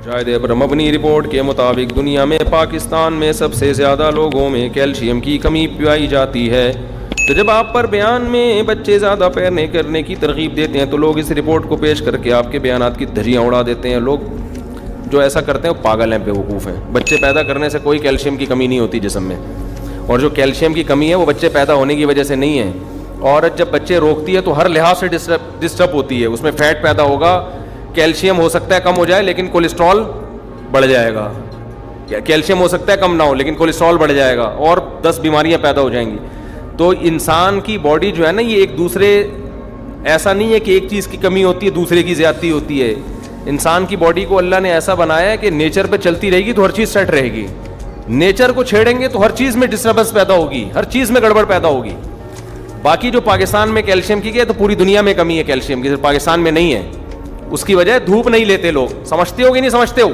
شاہد ابرم اپنی رپورٹ کے مطابق دنیا میں پاکستان میں سب سے زیادہ لوگوں میں کیلشیم کی کمی پائی جاتی ہے. تو جب آپ پر بیان میں بچے زیادہ پیدا کرنے کی ترغیب دیتے ہیں تو لوگ اس رپورٹ کو پیش کر کے آپ کے بیانات کی دھجیاں اڑا دیتے ہیں. لوگ جو ایسا کرتے ہیں وہ پاگل ہیں, بیوقوف ہیں. بچے پیدا کرنے سے کوئی کیلشیم کی کمی نہیں ہوتی جسم میں, اور جو کیلشیم کی کمی ہے وہ بچے پیدا ہونے کی وجہ سے نہیں ہے. عورت جب بچے روکتی ہے تو ہر لحاظ سے ڈسٹرب ہوتی ہے, اس میں فیٹ پیدا ہوگا, کیلشیم ہو سکتا ہے کم ہو جائے لیکن کولیسٹرول بڑھ جائے گا. کیلشیم ہو سکتا ہے کم نہ ہو لیکن کولیسٹرول بڑھ جائے گا اور 10 بیماریاں پیدا ہو جائیں گی. تو انسان کی باڈی جو ہے نا, یہ ایک دوسرے, ایسا نہیں ہے کہ ایک چیز کی کمی ہوتی ہے دوسرے کی زیادتی ہوتی ہے. انسان کی باڈی کو اللہ نے ایسا بنایا ہے کہ نیچر پہ چلتی رہے گی تو ہر چیز سیٹ رہے گی. نیچر کو چھیڑیں گے تو ہر چیز میں ڈسٹربنس پیدا ہوگی, ہر چیز میں گڑبڑ پیدا ہوگی. باقی جو پاکستان میں کیلشیم کی ہے تو پوری دنیا میں کمی ہے کیلشیم کی, صرف پاکستان میں نہیں ہے. اس کی وجہ دھوپ نہیں لیتے لوگ. سمجھتے ہو کہ نہیں سمجھتے ہو؟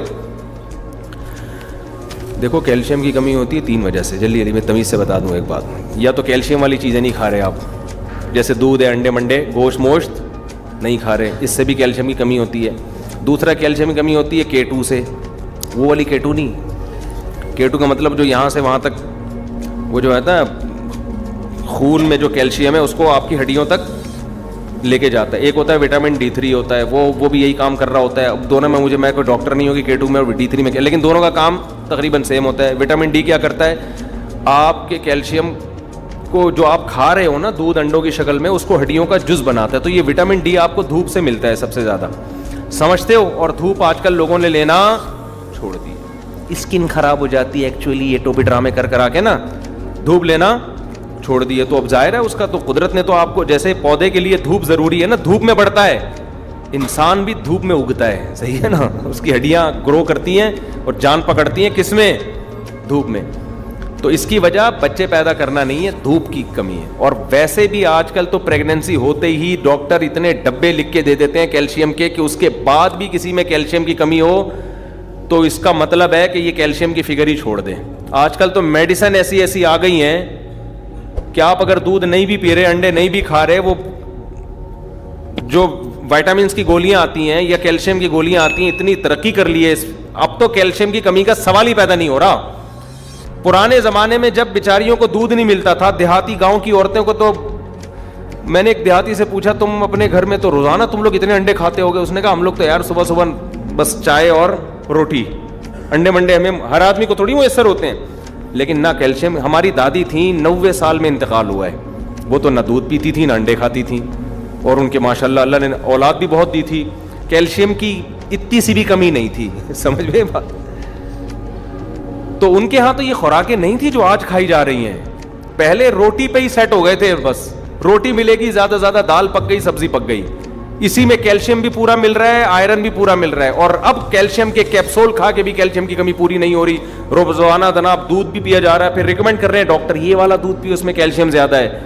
دیکھو کیلشیم کی کمی ہوتی ہے 3 وجہ سے. جلدی میں تمیز سے بتا دوں ایک بات. یا تو کیلشیم والی چیزیں نہیں کھا رہے آپ, جیسے دودھ ہے, انڈے منڈے, گوشت موشت نہیں کھا رہے, اس سے بھی کیلشیم کی کمی ہوتی ہے. دوسرا کیلشیم کی کمی ہوتی ہے K2 سے. وہ والی K2 نہیں, K2 کا مطلب جو یہاں سے وہاں تک وہ جو ہے نا خون میں جو کیلشیم ہے اس کو آپ کی ہڈیوں تک لے کے جاتا ہے. ایک ہوتا ہے وٹامن D3 ہوتا ہے, وہ بھی یہی کام کر رہا ہوتا ہے. اب دونوں میں میں کوئی ڈاکٹر نہیں ہوگی K2 میں اور D3 میں, لیکن دونوں کا کام تقریباً سیم ہوتا ہے. وٹامن D کیا کرتا ہے, آپ کے کیلشیم کو جو آپ کھا رہے ہو نا دودھ انڈوں کی شکل میں, اس کو ہڈیوں کا جز بناتا ہے. تو یہ وٹامن D آپ کو دھوپ سے ملتا ہے سب سے زیادہ, سمجھتے ہو؟ اور دھوپ آج کل لوگوں نے لینا چھوڑ دی. اسکن خراب ہو جاتی ہے ایکچولی, یہ ٹوپی ڈرامے کر آ کے نا دھوپ لینا چھوڑ دی ہے. تو اب ظاہر ہے اس کا تو قدرت نے تو آپ کو, جیسے پودے کے لیے دھوپ ضروری ہے نا, دھوپ میں بڑھتا ہے, انسان بھی دھوپ میں اگتا ہے, صحیح ہے نا. اس کی ہڈیاں گرو کرتی ہیں اور جان پکڑتی ہیں کس میں؟ دھوپ میں. تو اس کی وجہ بچے پیدا کرنا نہیں ہے, دھوپ کی کمی ہے. اور ویسے بھی آج کل تو پریگننسی ہوتے ہی ڈاکٹر اتنے ڈبے لکھ کے دے دیتے ہیں کیلشیم کے کہ اس کے بعد بھی کسی میں کیلشیم کی کمی ہو تو اس کا مطلب ہے کہ یہ کیلشیم کی فگر ہی چھوڑ دیں. آج کل تو میڈیسن ایسی آ گئی ہیں کہ آپ اگر دودھ نہیں بھی پی رہے, انڈے نہیں بھی کھا رہے, وہ جو وائٹامنس کی گولیاں آتی ہیں یا کیلشیم کی گولیاں آتی ہیں, اتنی ترقی کر لی ہے اب تو کیلشیم کی کمی کا سوال ہی پیدا نہیں ہو رہا. پرانے زمانے میں جب بیچاریوں کو دودھ نہیں ملتا تھا, دیہاتی گاؤں کی عورتوں کو, تو میں نے ایک دیہاتی سے پوچھا تم اپنے گھر میں تو روزانہ تم لوگ اتنے انڈے کھاتے ہوگے؟ اس نے کہا ہم لوگ تو یار صبح بس چائے اور روٹی, انڈے منڈے ہمیں ہر آدمی کو تھوڑی میسر ہوتے ہیں. لیکن نہ کیلشیم, ہماری دادی تھیں 90 سال میں انتقال ہوا ہے, وہ تو نہ دودھ پیتی تھی نہ انڈے کھاتی تھیں, اور ان کے ماشاءاللہ اللہ نے اولاد بھی بہت دی تھی. کیلشیم کی اتنی سی بھی کمی نہیں تھی, سمجھ میں بات. تو ان کے ہاں تو یہ خوراکیں نہیں تھی جو آج کھائی جا رہی ہیں. پہلے روٹی پہ ہی سیٹ ہو گئے تھے, بس روٹی ملے گی, زیادہ سے زیادہ دال پک گئی, سبزی پک گئی, اسی میں کیلشیم بھی پورا مل رہا ہے, آئرن بھی پورا مل رہا ہے. اور اب کیلشیم کے کیپسول کھا کے بھی کیلشیم کی کمی پوری نہیں ہو رہی. روزانہ جناب دودھ بھی پیا جا رہا ہے, پھر ریکمینڈ کر رہے ہیں ڈاکٹر یہ والا دودھ پیو, اس میں کیلشیم زیادہ ہے.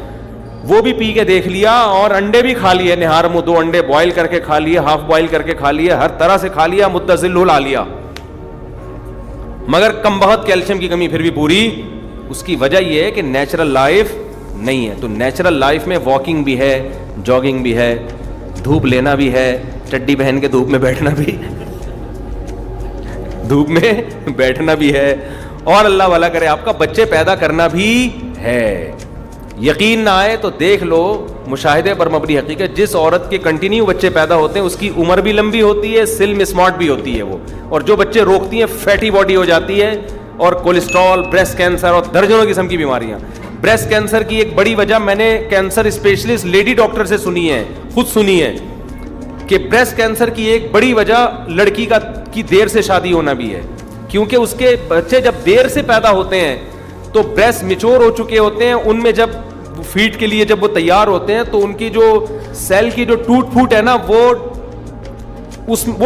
وہ بھی پی کے دیکھ لیا, اور انڈے بھی کھا لیے, نہار منہ 2 انڈے بوائل کر کے کھا لیے, ہاف بوائل کر کے کھا لیے, ہر طرح سے کھا لیا, متصل ہلا لیا, مگر کم بہت کیلشیم کی کمی پھر بھی پوری. اس کی وجہ یہ ہے کہ نیچرل لائف نہیں ہے. تو نیچرل لائف میں واکنگ بھی ہے, جاگنگ بھی ہے, دھوپ لینا بھی ہے, چڈی پہن کے دھوپ میں بیٹھنا بھی ہے, اور اللہ والا کرے آپ کا بچے پیدا کرنا بھی ہے. یقین نہ آئے تو دیکھ لو, مشاہدے پر مبنی حقیقت, جس عورت کے کنٹینیو بچے پیدا ہوتے ہیں اس کی عمر بھی لمبی ہوتی ہے, سلم اسمارٹ بھی ہوتی ہے وہ. اور جو بچے روکتی ہیں فیٹی باڈی ہو جاتی ہے, اور کولیسٹرول, بریسٹ کینسر اور درجنوں قسم کی بیماریاں. بریسٹ کینسر کی ایک بڑی وجہ میں نے کینسر اسپیشلسٹ لیڈی ڈاکٹر سے سنی ہے, خود سنی ہے, کہ بریسٹ کینسر کی ایک بڑی وجہ لڑکی کی دیر سے شادی ہونا بھی ہے. کیونکہ اس کے بچے جب دیر سے پیدا ہوتے ہیں تو بریسٹ میچور ہو چکے ہوتے ہیں, ان میں جب فیڈ کے لیے جب وہ تیار ہوتے ہیں تو ان کی جو سیل کی جو ٹوٹ پھوٹ ہے نا وہ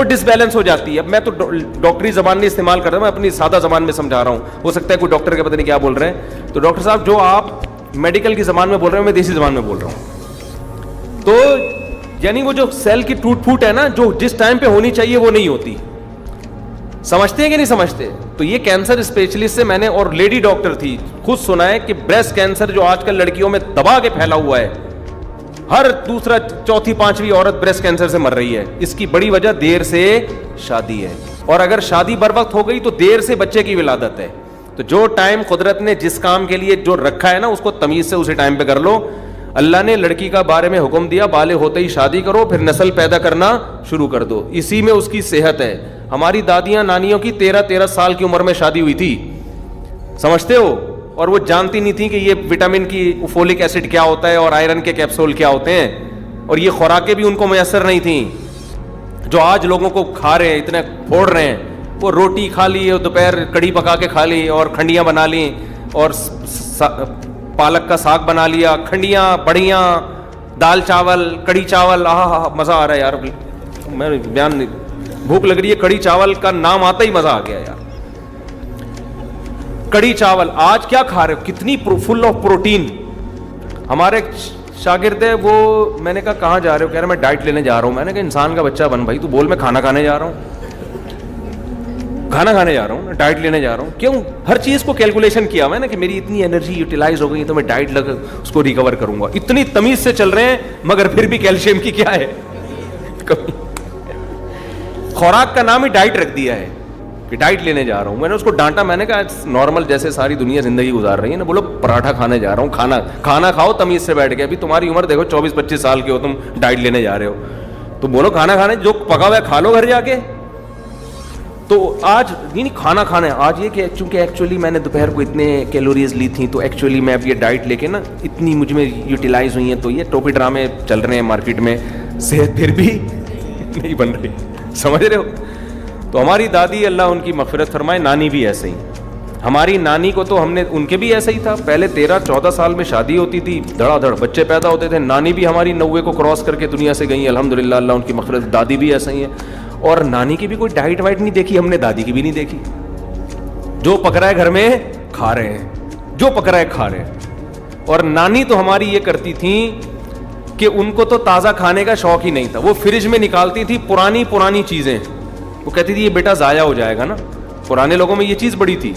ڈس بیلنس ہو جاتی ہے. اب میں تو ڈاکٹری زبان نہیں استعمال کر رہا ہوں, میں اپنی سادہ زبان میں سمجھا رہا ہوں, ہو سکتا ہے کوئی ڈاکٹر کے پتہ نہیں کیا بول رہے ہیں. تو ڈاکٹر صاحب جو آپ میڈیکل کی زبان میں بول رہے ہیں میں دیسی زبان میں بول رہا ہوں. تو یعنی وہ جو سیل کی ٹوٹ پھوٹ ہے نا, جو جس ٹائم پہ ہونی چاہیے وہ نہیں ہوتی. سمجھتے ہیں کہ نہیں سمجھتے؟ تو یہ کینسر اسپیشلسٹ سے میں نے, اور لیڈی ڈاکٹر تھی, خود سنا ہے کہ بریسٹ کینسر جو آج کل لڑکیوں میں دبا کے پھیلا ہوا ہے, ہر دوسرا چوتھی پانچویں عورت بریسٹ کینسر سے مر رہی ہے, اس کی بڑی وجہ دیر سے شادی ہے. اور اگر شادی بر وقت ہو گئی تو دیر سے بچے کی ولادت ہے. تو جو ٹائم قدرت نے جس کام کے لیے جو رکھا ہے نا اس کو تمیز سے اسی ٹائم پہ کر لو. اللہ نے لڑکی کا بارے میں حکم دیا بالغ ہوتے ہی شادی کرو, پھر نسل پیدا کرنا شروع کر دو, اسی میں اس کی صحت ہے. ہماری دادیاں نانیوں کی 13 سال کی عمر میں شادی ہوئی تھی, سمجھتے ہو, اور وہ جانتی نہیں تھی کہ یہ وٹامن کی فولک ایسڈ کیا ہوتا ہے اور آئرن کے کیپسول کیا ہوتے ہیں, اور یہ خوراکیں بھی ان کو میسر نہیں تھیں جو آج لوگوں کو کھا رہے ہیں, اتنے پھوڑ رہے ہیں. وہ روٹی کھا لی اور دوپہر کڑی پکا کے کھا لی اور کھنڈیاں بنا لی اور پالک کا ساگ بنا لیا, کھنڈیاں بڑیاں دال چاول کڑی چاول, مزہ آ رہا ہے یار, میں بیان نہیں, بھوک لگ رہی ہے, کڑی چاول کا نام آتا ہی مزہ آ گیا یار. کڑی چاول آج کیا کھا رہے ہو, کتنی فل آف پروٹین. ہمارے شاگرد ہے وہ, میں نے کہا کہاں جا رہے ہو, کہہ رہے میں ڈائٹ لینے جا رہا ہوں. میں نے کہا انسان کا بچہ بن بھائی, تو بول میں کھانا کھانے جا رہا ہوں, کھانا کھانے جا رہا ہوں, ڈائٹ لینے جا رہا ہوں. کیوں, ہر چیز کو کیلکولیشن کیا میں نے کہ میری اتنی انرجی یوٹیلائز ہو گئی تو میں ڈائٹ لگ اس کو ریکور کروں گا. اتنی تمیز سے چل رہے ہیں مگر پھر بھی کیلشیم کی کیا ہے کمی. خوراک کا نام ہی ڈائٹ رکھ دیا ہے کہ ڈائٹ لینے جا رہا ہوں. میں نے اس کو ڈانٹا, میں نے کہا نارمل جیسے ساری دنیا زندگی گزار رہی ہے نا, بولو پراٹھا کھانے جا رہا ہوں, کھانا کھاؤ تمیز سے بیٹھ کے. ابھی تمہاری عمر دیکھو 24-25 سال کے ہو, تم ڈائٹ لینے جا رہے ہو, تو بولو کھانا کھانے جو پکا ہوا ہے کھا لو گھر جا کے. تو آج نہیں کھانا کھانا ہے, آج یہ کہ چونکہ ایکچولی میں نے دوپہر کو اتنے کیلوریز لی تھیں تو ایکچولی میں اب یہ ڈائٹ لے کے نا اتنی مجھ میں یوٹیلائز ہوئی ہیں, تو یہ ٹوپی ڈرامے چل رہے ہیں مارکیٹ میں, صحت پھر بھی نہیں بن رہی, سمجھ رہے ہو. تو ہماری دادی اللہ ان کی مغفرت فرمائے, نانی بھی ایسے ہی. ہماری نانی کو تو ہم نے, ان کے بھی ایسا ہی تھا, پہلے 13-14 سال میں شادی ہوتی تھی, دھڑا دھڑ بچے پیدا ہوتے تھے. نانی بھی ہماری 90 کو کراس کر کے دنیا سے گئی, الحمدللہ اللہ ان کی مغفرت. دادی بھی ایسا ہی ہے, اور نانی کی بھی کوئی ڈائٹ وائٹ نہیں دیکھی ہم نے, دادی کی بھی نہیں دیکھی. جو پک رہا ہے گھر میں کھا رہے ہیں, جو پک رہا ہے کھا رہے ہیں. اور نانی تو ہماری یہ کرتی تھیں کہ ان کو تو تازہ کھانے کا شوق ہی نہیں تھا, وہ فریج میں نکالتی تھی پرانی چیزیں, وہ کہتی تھی یہ بیٹا ضائع ہو جائے گا نا. پرانے لوگوں میں یہ چیز بڑی تھی,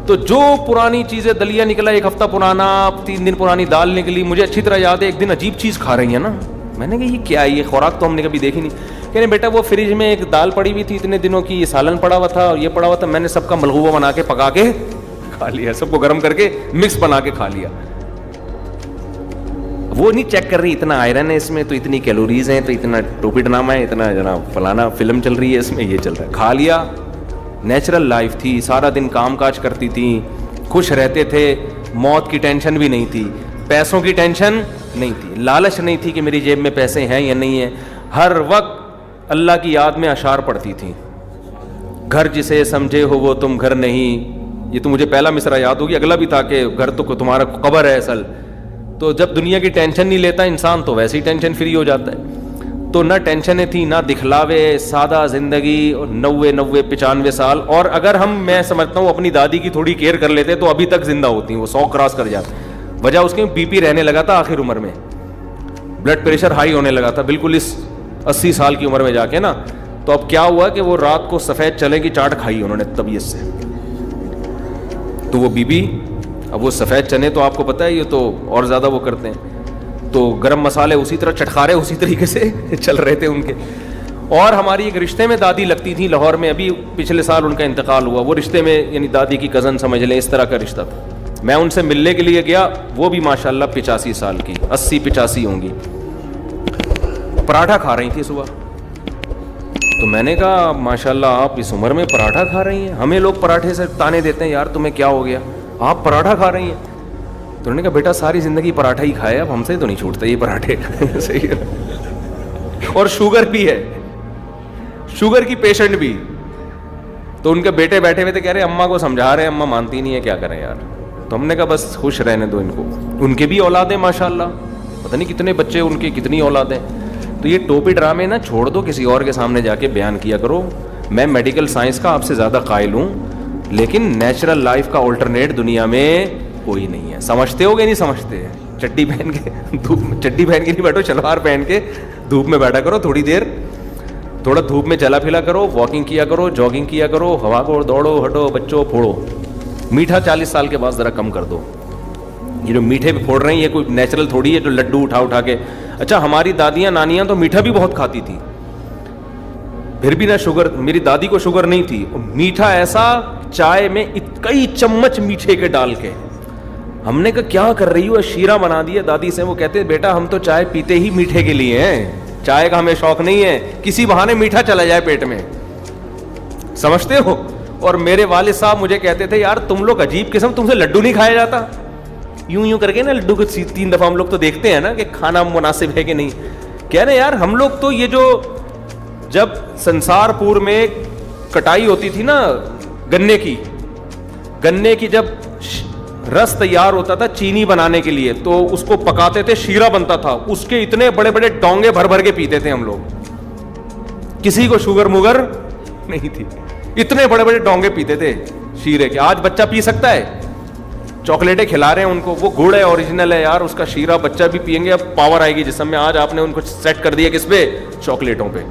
تو جو پرانی چیزیں, دلیا نکلا 1 ہفتہ پرانا, 3 دن پرانی دال نکلی. مجھے اچھی طرح یاد ہے ایک دن عجیب چیز کھا رہی ہیں نا, میں نے کہا یہ کیا ہے, یہ خوراک تو ہم نے کبھی دیکھی نہیں. کہنے بیٹا وہ فریج میں ایک دال پڑی ہوئی تھی اتنے دنوں کی, یہ سالن پڑا ہوا تھا اور یہ پڑا ہوا تھا, میں نے سب کا ملغوبہ بنا کے پکا کے کھا لیا, سب کو گرم کر کے مکس بنا کے کھا لیا. وہ نہیں چیک کر رہی اتنا آئرن ہے اس میں, تو اتنی کیلوریز ہیں, تو اتنا ٹوپی ڈرامہ ہے, اتنا جناب فلانا فلم چل رہی ہے اس میں, یہ چل رہا ہے. کھا لیا, نیچرل لائف تھی, سارا دن کام کاج کرتی تھیں, خوش رہتے تھے, موت کی ٹینشن بھی نہیں تھی, پیسوں کی ٹینشن نہیں تھی, لالچ نہیں تھی کہ میری جیب میں پیسے ہیں یا نہیں ہیں. ہر وقت اللہ کی یاد میں اشعار پڑھتی تھیں. گھر جسے سمجھے ہو وہ تم گھر نہیں, یہ تو مجھے پہلا مصرع یاد ہوگی, اگلا بھی تھا کہ گھر تو تمہارا قبر ہے اصل. تو جب دنیا کی ٹینشن نہیں لیتا انسان تو ویسے ہی ٹینشن فری ہو جاتا ہے. تو نہ ٹینشنیں تھیں نہ دکھلاوے, سادہ زندگی, 90-95 سال. اور اگر میں سمجھتا ہوں اپنی دادی کی تھوڑی کیئر کر لیتے تو ابھی تک زندہ ہوتی ہیں, وہ 100 کراس کر جاتے. وجہ اس کے بی پی رہنے لگا تھا آخر عمر میں, بلڈ پریشر ہائی ہونے لگا تھا بالکل اس 80 سال کی عمر میں جا کے نا. تو اب کیا ہوا کہ وہ رات کو سفید چنے کی چاٹ کھائی انہوں نے طبیعت سے, تو وہ بی بی, اب وہ سفید چنے تو آپ کو پتہ ہے یہ تو اور زیادہ وہ کرتے ہیں, تو گرم مسالے اسی طرح, چٹخارے اسی طریقے سے چل رہے تھے ان کے. اور ہماری ایک رشتے میں دادی لگتی تھی لاہور میں, ابھی پچھلے سال ان کا انتقال ہوا. وہ رشتے میں یعنی دادی کی کزن سمجھ لیں, اس طرح کا رشتہ تھا. میں ان سے ملنے کے لیے گیا, وہ بھی ماشاءاللہ 85 سال کی, 80-85 ہوں گی. پراٹھا کھا رہی تھی صبح, تو میں نے کہا ماشاءاللہ آپ اس عمر میں پراٹھا کھا رہی ہیں. ہمیں لوگ پراٹھے سے تانے دیتے ہیں یار تمہیں کیا ہو گیا, آپ پراٹھا کھا رہی ہیں. تو انہوں نے کہا بیٹا ساری زندگی پراٹھا ہی کھایا, اب ہم سے تو نہیں چھوٹتے یہ پراٹھے. صحیح ہے, اور شوگر بھی ہے, شوگر کی پیشنٹ بھی. تو ان کے بیٹے بیٹھے ہوئے تھے, کہہ رہے اماں کو سمجھا رہے ہیں, اماں مانتی نہیں ہے, کیا کریں یار. تو ہم نے کہا بس خوش رہنے دو ان کو, ان کے بھی اولادیں ماشاءاللہ, پتہ نہیں کتنے بچے ان کی, کتنی اولادیں. تو یہ ٹوپی ڈرامے نا چھوڑ دو, کسی اور کے سامنے جا کے بیان کیا کرو. میں میڈیکل سائنس کا آپ سے زیادہ قائل ہوں, لیکن نیچرل لائف کا الٹرنیٹ دنیا میں کوئی نہیں ہے. سمجھتے ہو گے نہیں سمجھتے, چڈی پہن کے دھوپ میں, چڈی پہن کے نہیں بیٹھو, شلوار پہن کے دھوپ میں بیٹھا کرو تھوڑی دیر, تھوڑا دھوپ میں چلا پھلا کرو, واکنگ کیا کرو, جاگنگ کیا کرو, ہوا کو دوڑو, ہٹو, بچوں پھوڑو. میٹھا 40 سال کے بعد ذرا کم کر دو. یہ جو میٹھے پہ پھوڑ رہے ہیں یہ کوئی نیچرل تھوڑی ہے جو لڈو اٹھا کے. اچھا ہماری دادیاں نانیاں تو میٹھا بھی بہت کھاتی تھیں, پھر بھی نہ شوگر, میری دادی کو شوگر نہیں تھی, میٹھا ایسا چائے میں کئی چمچ میٹھے کے ڈال کے. ہم نے کہا کیا کر رہی ہو, شیرہ بنا دیا دادی سے. وہ کہتے بیٹا ہم تو چائے پیتے ہی میٹھے کے لیے ہیں, چائے کا ہمیں شوق نہیں ہے, کسی بہانے میٹھا چلا جائے پیٹ میں, سمجھتے ہو. اور میرے والد صاحب مجھے کہتے تھے یار تم لوگ عجیب قسم, تم سے لڈو نہیں کھایا جاتا, یوں کر کے نا لڈو کو 3 دفعہ ہم لوگ تو دیکھتے ہیں نا کہ کھانا مناسب ہے کہ نہیں. کہہ رہے یار ہم لوگ تو یہ جو جب سنسار پور میں کٹائی ہوتی تھی نا گنے کی جب رس تیار ہوتا تھا چینی بنانے کے لیے, تو اس کو پکاتے تھے, شیرہ بنتا تھا, اس کے اتنے بڑے بڑے ڈونگے بھر کے پیتے تھے ہم لوگ. کسی کو شوگر موگر نہیں تھی, اتنے بڑے بڑے ڈونگے پیتے تھے شیرے کے. آج بچہ پی سکتا ہے, چاکلیٹیں کھلا رہے ہیں ان کو, وہ گڑ ہے اوریجنل ہے یار, اس کا شیرہ بچہ بھی پئیں گے, اب پاور آئے گی جسم میں. آج آپ نے ان کو سیٹ کر دیا کس پہ, چاکلیٹوں پہ,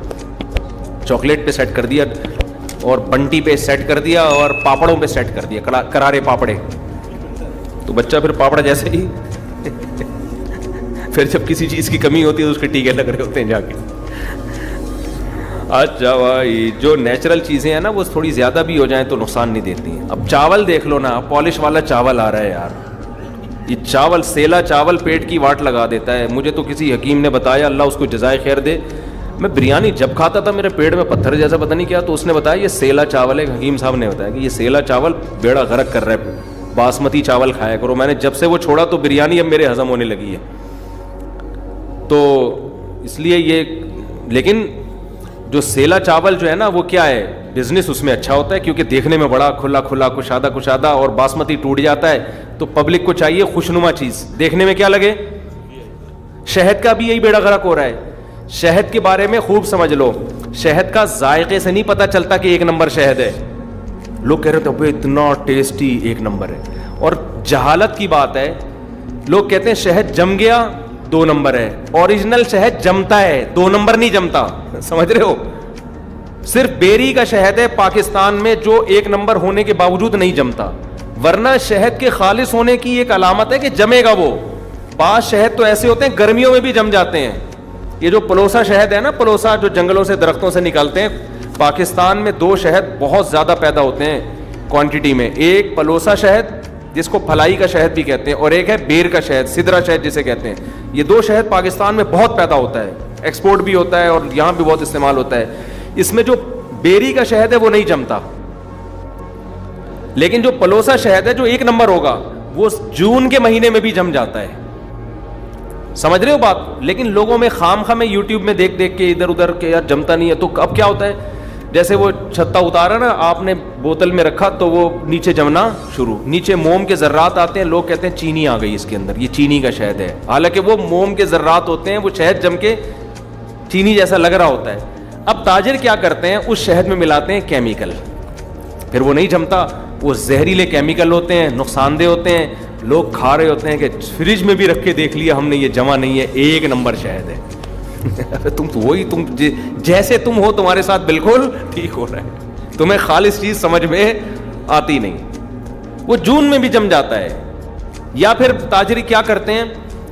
چاکلیٹ پہ سیٹ کر دیا, اور بنٹی پہ سیٹ کر دیا, اور پاپڑوں پہ سیٹ کر دیا, کرارے پاپڑے. تو بچہ پھر پاپڑ جیسے ہی پھر جب کسی چیز کی کمی ہوتی ہے تو اس کے ٹیکے لگ رہے ہوتے ہیں جا کے. اچھا بھائی جو نیچرل چیزیں ہیں نا وہ تھوڑی زیادہ بھی ہو جائیں تو نقصان نہیں دیتی ہیں. اب چاول دیکھ لو نا, پالش والا چاول آ رہا ہے یار, یہ چاول سیلا چاول پیٹ کی واٹ لگا دیتا ہے. مجھے تو کسی حکیم نے بتایا, اللہ اس کو جزائے خیر دے, میں بریانی جب کھاتا تھا میرے پیٹ میں پتھر جیسا پتہ نہیں کیا, تو اس نے بتایا یہ سیلا چاول ہے. حکیم صاحب نے بتایا کہ یہ سیلا چاول بیڑا غرق کر رہا ہے, باسمتی چاول کھایا کرو. میں نے جب سے وہ چھوڑا تو بریانی اب میرے ہضم ہونے لگی ہے. تو اس لیے یہ, لیکن جو سیلا چاول جو ہے نا وہ کیا ہے, بزنس اس میں اچھا ہوتا ہے کیونکہ دیکھنے میں بڑا کھلا کھلا کشادہ, اور باسمتی ٹوٹ جاتا ہے. تو پبلک کو چاہیے خوشنما چیز, دیکھنے میں کیا لگے. شہد کا بھی یہی بیڑا غرق ہو رہا ہے. شہد کے بارے میں خوب سمجھ لو, شہد کا ذائقے سے نہیں پتا چلتا کہ 1 نمبر شہد ہے. لوگ کہہ رہے تھے اتنا ٹیسٹی 1 نمبر ہے, اور جہالت کی بات ہے. لوگ کہتے ہیں شہد جم گیا 2 نمبر ہے, اوریجنل شہد جمتا ہے, 2 نمبر نہیں جمتا. سمجھ رہے ہو, صرف بیری کا شہد ہے پاکستان میں جو 1 نمبر ہونے کے باوجود نہیں جمتا, ورنہ شہد کے خالص ہونے کی ایک علامت ہے کہ جمے گا وہ. بعض شہد تو ایسے ہوتے ہیں گرمیوں میں بھی جم جاتے ہیں. یہ جو پلوسا شہد ہے نا, پلوسا جو جنگلوں سے درختوں سے نکالتے ہیں, پاکستان میں 2 شہد بہت زیادہ پیدا ہوتے ہیں کوانٹٹی میں. ایک پلوسا شہد جس کو پھلائی کا شہد بھی کہتے ہیں, اور ایک ہے بیر کا شہد, سدرا شہد جسے کہتے ہیں. یہ 2 شہد پاکستان میں بہت پیدا ہوتا ہے, ایکسپورٹ بھی ہوتا ہے اور یہاں بھی بہت استعمال ہوتا ہے. اس میں جو بیری کا شہد ہے وہ نہیں جمتا, لیکن جو پلوسا شہد ہے جو 1 نمبر ہوگا وہ جون کے مہینے میں بھی جم جاتا ہے. سمجھ رہے ہو بات. لیکن لوگوں میں خام میں یوٹیوب میں دیکھ کے ادھر ادھر کہ یار جمتا نہیں ہے. تو اب کیا ہوتا ہے, جیسے وہ چھتا اتارا نا آپ نے, بوتل میں رکھا تو وہ نیچے جمنا شروع, نیچے موم کے ذرات آتے ہیں, لوگ کہتے ہیں چینی آ گئی اس کے اندر, یہ چینی کا شہد ہے. حالانکہ وہ موم کے ذرات ہوتے ہیں, وہ شہد جم کے چینی جیسا لگ رہا ہوتا ہے. اب تاجر کیا کرتے ہیں, اس شہد میں ملاتے ہیں کیمیکل, پھر وہ نہیں جمتا. وہ زہریلے کیمیکل ہوتے ہیں, نقصان دہ ہوتے ہیں. لوگ کھا رہے ہوتے ہیں کہ فریج میں بھی رکھ کے دیکھ لیا ہم نے, یہ جمع نہیں ہے, 1 نمبر شہد ہے. تم تو وہی, تم جیسے تم ہو تمہارے ساتھ بالکل ٹھیک ہو رہا ہے, تمہیں خالص چیز سمجھ میں آتی نہیں. وہ جون میں بھی جم جاتا ہے. یا پھر تاجری کیا کرتے ہیں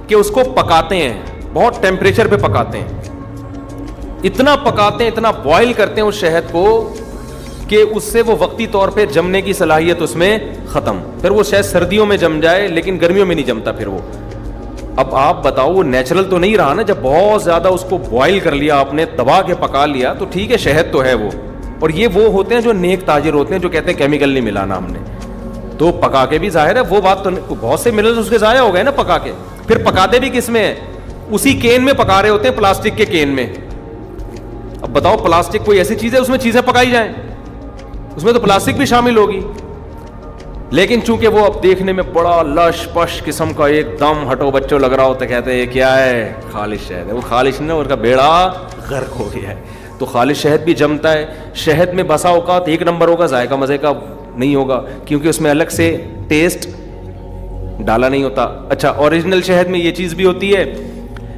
کہ اس کو پکاتے ہیں, بہت ٹیمپریچر پہ پکاتے ہیں, اتنا پکاتے ہیں, اتنا بوائل کرتے ہیں اس شہد کو کہ اس سے وہ وقتی طور پہ جمنے کی صلاحیت اس میں ختم. پھر وہ شاید سردیوں میں جم جائے لیکن گرمیوں میں نہیں جمتا پھر وہ. اب آپ بتاؤ وہ نیچرل تو نہیں رہا نا, جب بہت زیادہ اس کو بوائل کر لیا آپ نے, دبا کے پکا لیا, تو ٹھیک ہے شہد تو ہے وہ. اور یہ وہ ہوتے ہیں جو نیک تاجر ہوتے ہیں جو کہتے ہیں کیمیکل نہیں ملانا ہم نے, تو پکا کے بھی ظاہر ہے وہ بات تو بہت سے منرلز اس کے ضائع ہو گئے نا پکا کے. پھر پکاتے بھی کس میں ہیں, اسی کین میں پکا رہے ہوتے ہیں, پلاسٹک کے کین میں. اب بتاؤ پلاسٹک کوئی ایسی چیز ہے اس میں چیزیں پکائی جائیں, اس میں تو پلاسٹک بھی شامل ہوگی. لیکن چونکہ وہ اب دیکھنے میں بڑا لش پش قسم کا ایک دم ہٹو بچوں لگ رہا ہوتا ہے, کہتے ہیں کیا ہے, خالص شہد ہے. وہ خالص نہیں, ان کا بیڑا غرق ہو گیا ہے. تو خالص شہد بھی جمتا ہے. شہد میں بسا اوقات 1 نمبر ہوگا, ذائقہ مزے کا نہیں ہوگا کیونکہ اس میں الگ سے ٹیسٹ ڈالا نہیں ہوتا. اچھا اوریجنل شہد میں یہ چیز بھی ہوتی ہے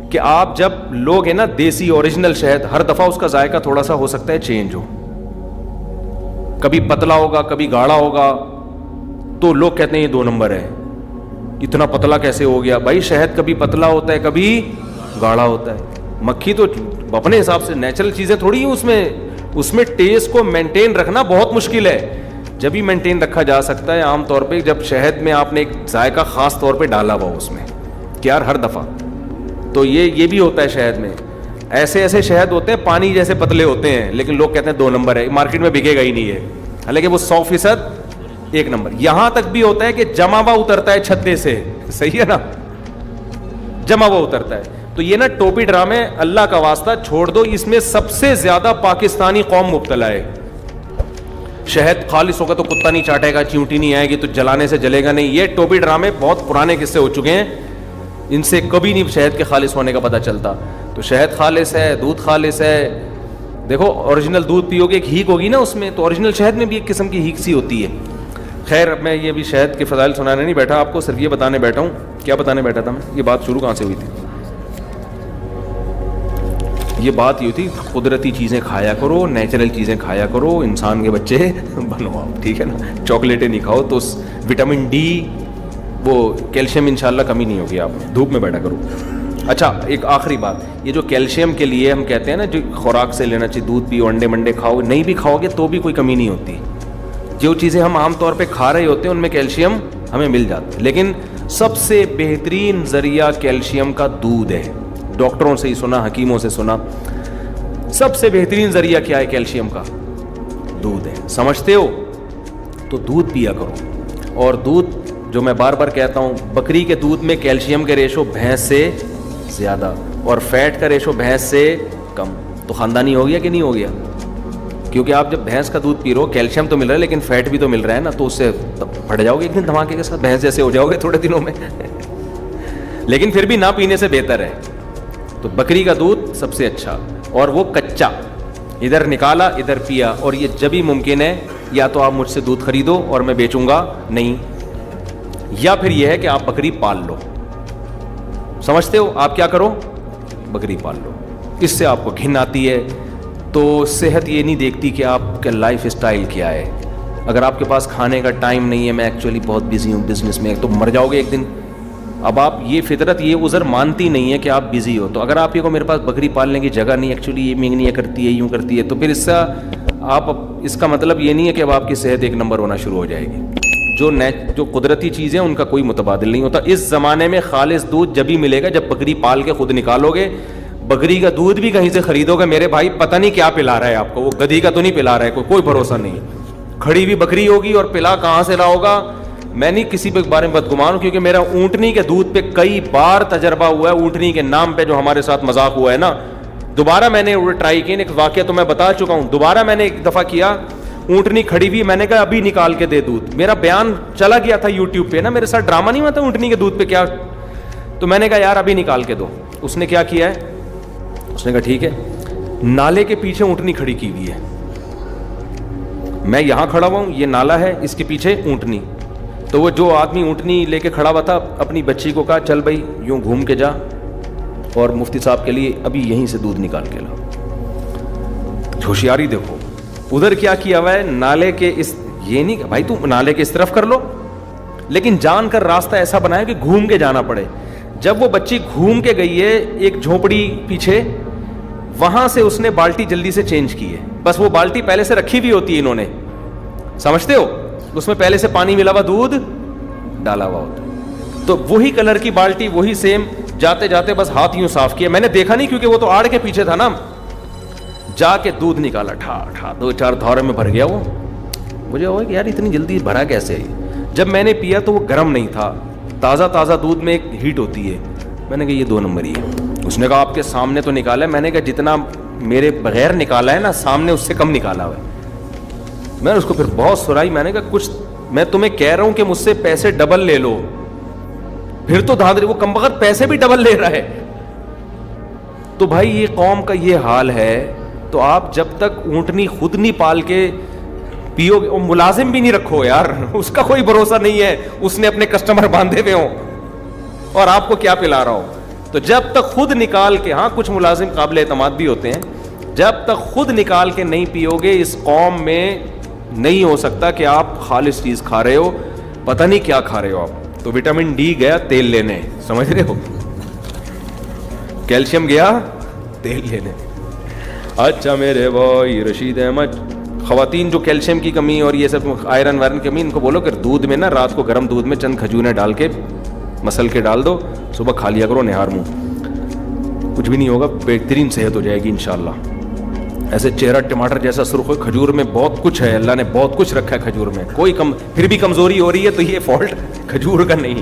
کہ آپ جب لوگ ہیں نا دیسی اوریجنل شہد, ہر دفعہ اس کا ذائقہ تھوڑا سا ہو سکتا ہے چینج ہو, کبھی پتلا ہوگا کبھی گاڑھا ہوگا, تو لوگ کہتے ہیں یہ 2 نمبر ہے. اتنا پتلا کیسے ہو گیا بھائی, شہد کبھی پتلا ہوتا ہے کبھی گاڑھا ہوتا ہے. مکھی تو اپنے حساب سے نیچرل چیزیں تھوڑی ہیں اس میں اس میں ٹیسٹ کو مینٹین رکھنا بہت مشکل ہے. جب ہی مینٹین رکھا جا سکتا ہے عام طور پہ جب شہد میں آپ نے ایک ذائقہ خاص طور پہ ڈالا ہوا اس میں کہ یار ہر دفعہ. تو یہ بھی ہوتا ہے شہد میں. ایسے شہد ہوتے ہیں پانی جیسے پتلے ہوتے ہیں لیکن لوگ کہتے ہیں 2 نمبر ہے, مارکیٹ میں بکے گا ہی نہیں ہے, حالانکہ وہ 100% 1 نمبر. یہاں تک بھی ہوتا ہے کہ جمع ہوا اترتا ہے چھتے سے, صحیح ہے نا, جمع ہوا اترتا ہے. تو یہ نا ٹوپی ڈرامے اللہ کا واسطہ چھوڑ دو, اس میں سب سے زیادہ پاکستانی قوم مبتلا ہے. شہد خالص ہوگا تو کتا نہیں چاٹے گا, چیونٹی نہیں آئے گی تو جلانے سے جلے گا نہیں. یہ ٹوپی ڈرامے بہت پرانے قصے ہو چکے ہیں, ان سے کبھی نہیں شہد کے خالص ہونے کا پتہ چلتا. تو شہد خالص ہے, دودھ خالص ہے. دیکھو اوریجنل دودھ پیو گے ایک ہیک ہوگی نا اس میں, تو اوریجنل شہد میں بھی ایک قسم کی ہیک سی ہوتی ہے. خیر اب میں یہ بھی شہد کے فضائل سنانے نہیں بیٹھا آپ کو, صرف یہ بتانے بیٹھا ہوں. کیا بتانے بیٹھا تھا میں, یہ بات شروع کہاں سے ہوئی تھی؟ یہ بات یہ تھی قدرتی چیزیں کھایا کرو, نیچرل چیزیں کھایا کرو, انسان کے بچے بنو آپ, ٹھیک ہے نا. چاکلیٹیں نہیں کھاؤ تو وٹامن ڈی وہ کیلشیم انشاءاللہ کمی نہیں ہوگی, آپ دھوپ میں بیٹھا کرو. اچھا ایک آخری بات, یہ جو کیلشیم کے لیے ہم کہتے ہیں نا جو خوراک سے لینا چاہیے, دودھ پیو, انڈے منڈے کھاؤ, نہیں بھی کھاؤ گے تو بھی کوئی کمی نہیں ہوتی. جو چیزیں ہم عام طور پہ کھا رہے ہوتے ہیں ان میں کیلشیم ہمیں مل جاتا ہے, لیکن سب سے بہترین ذریعہ کیلشیم کا دودھ ہے. ڈاکٹروں سے ہی سنا, حکیموں سے سنا, سب سے بہترین ذریعہ کیا ہے کیلشیم کا؟ دودھ ہے. سمجھتے ہو؟ تو دودھ پیا کرو. اور دودھ جو میں بار بار کہتا ہوں, بکری کے دودھ میں کیلشیم کے ریشو بھینس سے زیادہ اور فیٹ کا ریشو بھینس سے کم. تو خاندانی ہو گیا کہ نہیں ہو گیا؟ کیونکہ آپ جب بھینس کا دودھ پی رہے ہو کیلشیم تو مل رہا ہے لیکن فیٹ بھی تو مل رہا ہے نا, تو اس سے پھٹ جاؤ گے ایک دن دھماکے کے ساتھ, بھینس جیسے ہو جاؤ گے تھوڑے دنوں میں. لیکن پھر بھی نہ پینے سے بہتر ہے. تو بکری کا دودھ سب سے اچھا, اور وہ کچا, ادھر نکالا ادھر پیا. اور یہ جب ہی ممکن ہے یا تو آپ مجھ سے دودھ خریدو اور میں بیچوں گا نہیں, یا پھر یہ ہے کہ آپ بکری پال لو. سمجھتے ہو؟ آپ کیا کرو, بکری پال لو. اس سے آپ کو گھن آتی ہے. تو صحت یہ نہیں دیکھتی کہ آپ کا لائف اسٹائل کیا ہے. اگر آپ کے پاس کھانے کا ٹائم نہیں ہے, میں ایکچولی بہت بزی ہوں بزنس میں, تو مر جاؤ گے ایک دن. اب آپ یہ فطرت یہ عذر مانتی نہیں ہے کہ آپ بزی ہو. تو اگر آپ یہ کو میرے پاس بکری پالنے کی جگہ نہیں, ایکچولی یہ مینگنیاں کرتی ہے, یوں کرتی ہے, تو پھر اس کا مطلب یہ نہیں ہے کہ اب آپ کی صحت 1 نمبر ہونا شروع ہو جائے گی. جو قدرتی چیزیں ان کا کوئی متبادل نہیں ہوتا. اس زمانے میں خالص دودھ جب ہی ملے گا جب بکری پال کے خود نکالو گے. بکری کا دودھ بھی کہیں سے خریدو گے میرے بھائی, پتہ نہیں کیا پلا رہا ہے آپ کو, وہ گدھی کا تو نہیں پلا رہا ہے, کوئی بھروسہ نہیں. کھڑی ہوئی بکری ہوگی اور پلا کہاں سے رہا ہوگا. میں نہیں کسی کے بارے میں بدگمان ہوں, کیونکہ میرا اونٹنی کے دودھ پہ کئی بار تجربہ ہوا ہے. اونٹنی کے نام پہ جو ہمارے ساتھ مذاق ہوا ہے نا, دوبارہ میں نے ٹرائی کی. ایک واقعہ تو میں بتا چکا ہوں, دوبارہ میں نے ایک دفعہ کیا. اونٹنی کھڑی ہوئی, میں نے کہا ابھی نکال کے دے دودھ. میرا بیان چلا گیا تھا یوٹیوب پہ نا, میرے ساتھ ڈرامہ نہیں ہوا تھا اونٹنی کے دودھ پہ کیا. تو میں نے کہا یار ابھی نکال کے دو. اس نے کیا کیا ہے, اس نے کہا ٹھیک ہے. نالے کے پیچھے اونٹنی کھڑی کی ہوئی ہے, میں یہاں کھڑا ہوا ہوں, یہ نالا ہے, اس کے پیچھے اونٹنی. تو وہ جو آدمی اونٹنی لے کے کھڑا ہوا تھا اپنی بچی کو کہا چل بھائی یوں گھوم کے جا اور مفتی صاحب کے لیے ابھی یہیں سے دودھ نکال کے لا. ہوشیاری دیکھو, ادھر کیا کیا ہوا ہے, نالے کے اس, یہ نہیں کہ بھائی تم نالے کے اس طرف کر لو, لیکن جان کر راستہ ایسا بنایا کہ گھوم کے جانا پڑے. جب وہ بچی گھوم کے گئی ہے ایک جھونپڑی پیچھے, وہاں سے اس نے بالٹی جلدی سے چینج کی ہے. بس وہ بالٹی پہلے سے رکھی ہوئی ہوتی ہے انہوں نے, سمجھتے ہو, اس میں پہلے سے پانی ملا ہوا دودھ ڈالا ہوا ہوتا ہے. تو وہی کلر کی بالٹی, وہی سیم, جاتے جاتے بس ہاتھ یوں صاف کیا. میں نے دیکھا نہیں کیونکہ وہ تو آڑ کے پیچھے تھا نا, جا کے دودھ نکالا, ٹھا ٹھا 2-4 دھورے میں بھر گیا. وہ مجھے ہوا کہ یار اتنی جلدی بھرا کیسے ہے. جب میں نے پیا تو وہ گرم نہیں تھا, تازہ تازہ دودھ میں ایک ہیٹ ہوتی ہے. میں نے کہا یہ 2 نمبر ہی ہے. اس نے کہا آپ کے سامنے تو نکالا ہے. میں نے کہا جتنا میرے بغیر نکالا ہے نا, سامنے اس سے کم نکالا ہوا ہے. میں نے اس کو پھر بہت سرائی. میں نے کہا کچھ, میں تمہیں کہہ رہا ہوں کہ مجھ سے پیسے ڈبل لے لو, پھر تو دھاندلی. وہ کم بغیر پیسے بھی ڈبل لے رہا ہے. تو بھائی یہ قوم کا یہ حال ہے. تو آپ جب تک اونٹنی خود نہیں پال کے پیو گے, اور ملازم بھی نہیں رکھو یار, اس کا کوئی بھروسہ نہیں ہے, اس نے اپنے کسٹمر باندھے ہوئے ہوں اور آپ کو کیا پلا رہا ہو. تو جب تک خود نکال کے, ہاں کچھ ملازم قابل اعتماد بھی ہوتے ہیں, جب تک خود نکال کے نہیں پیو گے اس قوم میں نہیں ہو سکتا کہ آپ خالص چیز کھا رہے ہو. پتہ نہیں کیا کھا رہے ہو آپ. تو وٹامن ڈی گیا تیل لینے, سمجھ رہے ہو, کیلشیم گیا تیل لینے. اچھا میرے بھائی رشید احمد، خواتین جو کیلشیم کی کمی اور یہ سب آئرن وائرن کی کمی، ان کو بولو کہ دودھ میں نا رات کو گرم دودھ میں چند کھجوریں ڈال کے مسل کے ڈال دو، صبح کھا لیا کرو نہار منہ، کچھ بھی نہیں ہوگا، بہترین صحت ہو جائے گی انشاءاللہ. ایسے چہرہ ٹماٹر جیسا سرخ ہو. کھجور میں بہت کچھ ہے، اللہ نے بہت کچھ رکھا ہے کھجور میں. کوئی پھر بھی کمزوری ہو رہی ہے تو یہ فالٹ کھجور کا نہیں.